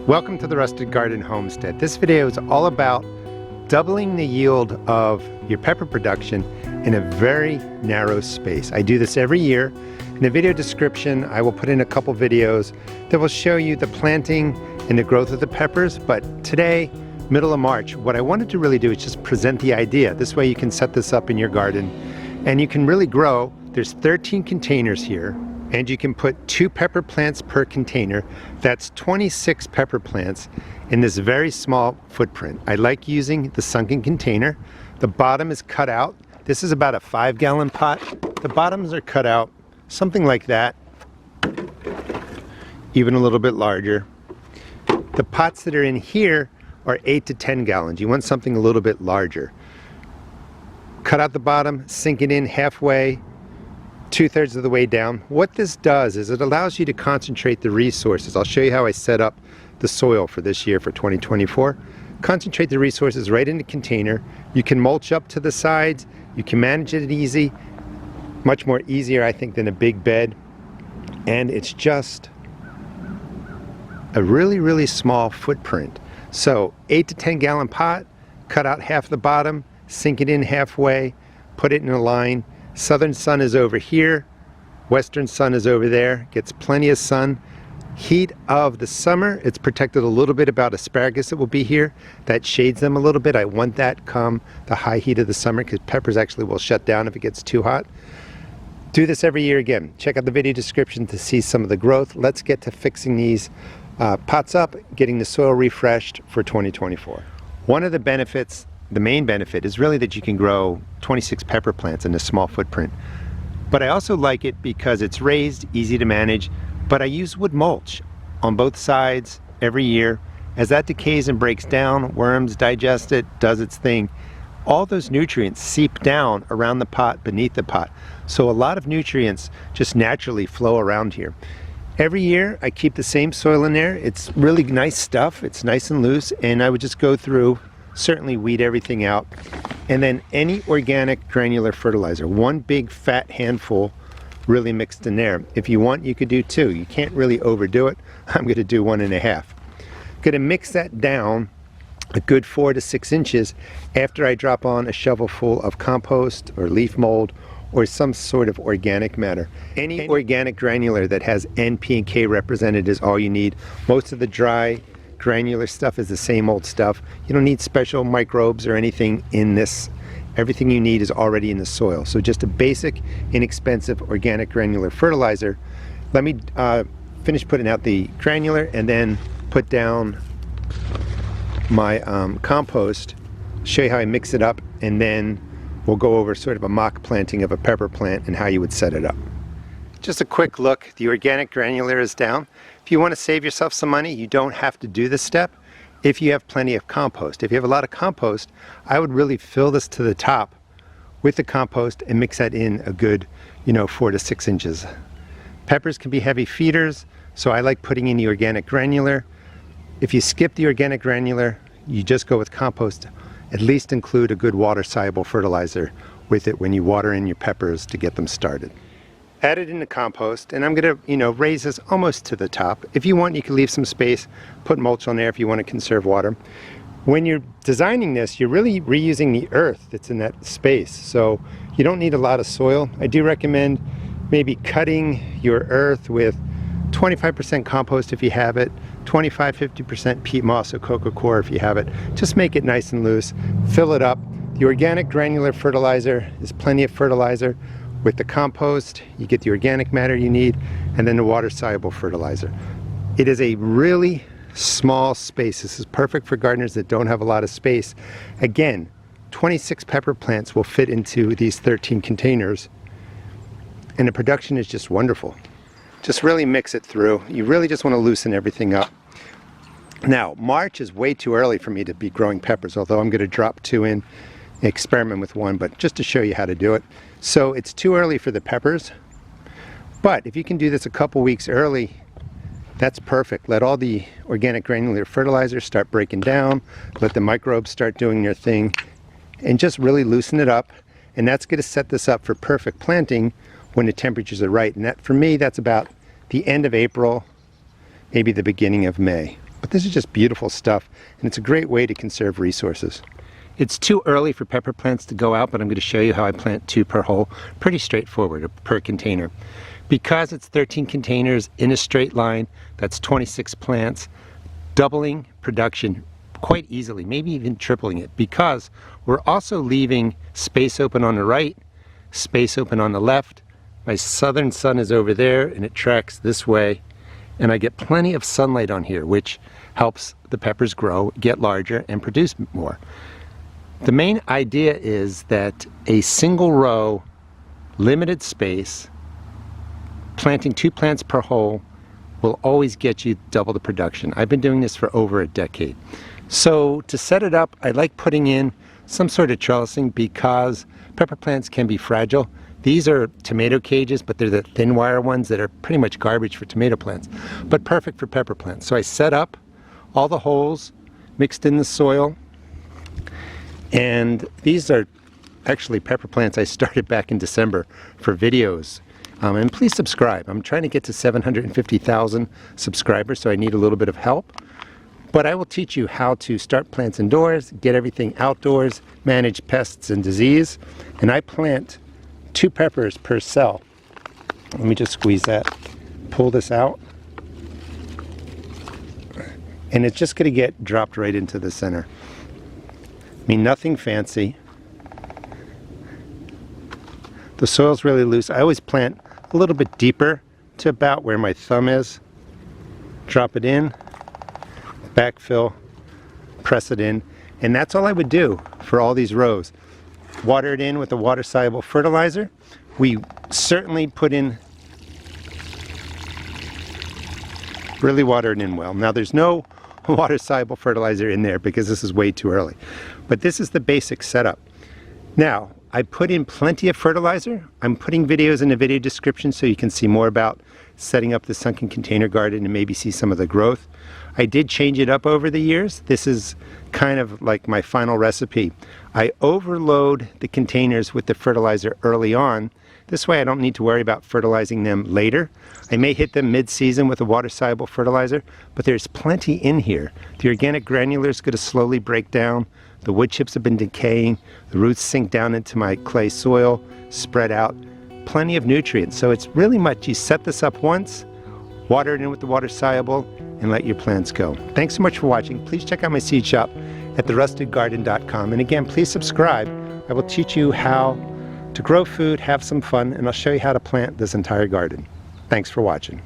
Welcome to the Rusted Garden Homestead. This video is all about doubling the yield of your pepper production in a very narrow space. I do this every year. In the video description, I will put in a couple videos that will show you the planting and the growth of the peppers. But today, middle of March, what I wanted to really do is just present the idea. This way you can set this up in your garden and you can really grow. There's 13 containers here, and you can put 2 pepper plants per container. That's 26 pepper plants in this very small footprint. I like using the sunken container. The bottom is cut out. This is about a 5-gallon pot. The bottoms are cut out, something like that, even a little bit larger. The pots that are in here are 8 to 10 gallons. You want something a little bit larger. Cut out the bottom, sink it in halfway, 2/3 of the way down. What this does is it allows you to concentrate the resources. I'll show you how I set up the soil for this year for 2024. Concentrate the resources right in the container. You can mulch up to the sides. You can manage it easy. Much more easier, I think, than a big bed. And it's just a really, really small footprint. So 8 to 10 gallon pot, cut out half the bottom, sink it in halfway, put it in a line. Southern sun is over here, western sun is over there, gets plenty of sun. Heat of the summer, it's protected a little bit about asparagus that will be here. That shades them a little bit. I want that come the high heat of the summer because peppers actually will shut down if it gets too hot. Do this every year again. Check out the video description to see some of the growth. Let's get to fixing these pots up, getting the soil refreshed for 2024. One of the benefits, the main benefit, is really that you can grow 26 pepper plants in a small footprint. But I also like it because it's raised, easy to manage, but I use wood mulch on both sides every year. As that decays and breaks down, worms digest it, does its thing. All those nutrients seep down around the pot, beneath the pot. So a lot of nutrients just naturally flow around here. Every year I keep the same soil in there. It's really nice stuff. It's nice and loose, and I would just go through, certainly weed everything out, and then any organic granular fertilizer, one big fat handful really mixed in there. If you want, you could do 2. You can't really overdo it. I'm going to do 1.5. Going to mix that down a good 4 to 6 inches after I drop on a shovelful of compost or leaf mold or some sort of organic matter. Any organic granular that has N, P, and K represented is all you need. Most of the dry granular stuff is the same old stuff. You don't need special microbes or anything in this. Everything you need is already in the soil. So just a basic, inexpensive organic granular fertilizer. Let me finish putting out the granular and then put down my compost, show you how I mix it up, and then we'll go over sort of a mock planting of a pepper plant and how you would set it up. Just a quick look, the organic granular is down. If you want to save yourself some money, you don't have to do this step if you have plenty of compost. If you have a lot of compost, I would really fill this to the top with the compost and mix that in a good, 4 to 6 inches. Peppers can be heavy feeders, so I like putting in the organic granular. If you skip the organic granular, you just go with compost. At least include a good water-soluble fertilizer with it when you water in your peppers to get them started. Add it in the compost, and I'm going to, raise this almost to the top. If you want, you can leave some space, put mulch on there if you want to conserve water. When you're designing this, you're really reusing the earth that's in that space, so you don't need a lot of soil. I do recommend maybe cutting your earth with 25% compost if you have it, 25-50% peat moss or coco coir if you have it. Just make it nice and loose, fill it up. The organic granular fertilizer is plenty of fertilizer. With the compost, you get the organic matter you need, and then the water-soluble fertilizer. It is a really small space. This is perfect for gardeners that don't have a lot of space. Again, 26 pepper plants will fit into these 13 containers, and the production is just wonderful. Just really mix it through. You really just want to loosen everything up. Now, March is way too early for me to be growing peppers, although I'm going to drop 2 in, experiment with 1, but just to show you how to do it. So it's too early for the peppers, but if you can do this a couple weeks early, that's perfect. Let all the organic granular fertilizer start breaking down, let the microbes start doing their thing, and just really loosen it up. And that's going to set this up for perfect planting when the temperatures are right. And that, for me, that's about the end of April, maybe the beginning of May. But this is just beautiful stuff, and it's a great way to conserve resources. It's too early for pepper plants to go out, but I'm going to show you how I plant 2 per hole. Pretty straightforward, per container. Because it's 13 containers in a straight line, that's 26 plants, doubling production quite easily, maybe even tripling it, because we're also leaving space open on the right, space open on the left. My southern sun is over there and it tracks this way, and I get plenty of sunlight on here, which helps the peppers grow, get larger, and produce more. The main idea is that a single row, limited space, planting 2 plants per hole will always get you double the production. I've been doing this for over a decade. So to set it up, I like putting in some sort of trellising because pepper plants can be fragile. These are tomato cages, but they're the thin wire ones that are pretty much garbage for tomato plants, but perfect for pepper plants. So I set up all the holes, mixed in the soil, and these are actually pepper plants I started back in December for videos. And please subscribe. I'm trying to get to 750,000 subscribers, so I need a little bit of help. But I will teach you how to start plants indoors, get everything outdoors, manage pests and disease. And I plant 2 peppers per cell. Let me just squeeze that, pull this out. And it's just going to get dropped right into the center. I mean, nothing fancy. The soil's really loose. I always plant a little bit deeper to about where my thumb is. Drop it in, backfill, press it in, and that's all I would do for all these rows. Water it in with a water-soluble fertilizer. We certainly put in, really water it in well. Now there's no water-soluble fertilizer in there because this is way too early. But this is the basic setup. Now, I put in plenty of fertilizer. I'm putting videos in the video description so you can see more about setting up the sunken container garden and maybe see some of the growth. I did change it up over the years. This is kind of like my final recipe. I overload the containers with the fertilizer early on. This way I don't need to worry about fertilizing them later. I may hit them mid-season with a water-soluble fertilizer, but there's plenty in here. The organic granular is going to slowly break down. The wood chips have been decaying. The roots sink down into my clay soil, spread out. Plenty of nutrients. So it's really much, you set this up once, water it in with the water-soluble, and let your plants go. Thanks so much for watching. Please check out my seed shop at therustedgarden.com. And again, please subscribe. I will teach you how to grow food, have some fun, and I'll show you how to plant this entire garden. Thanks for watching.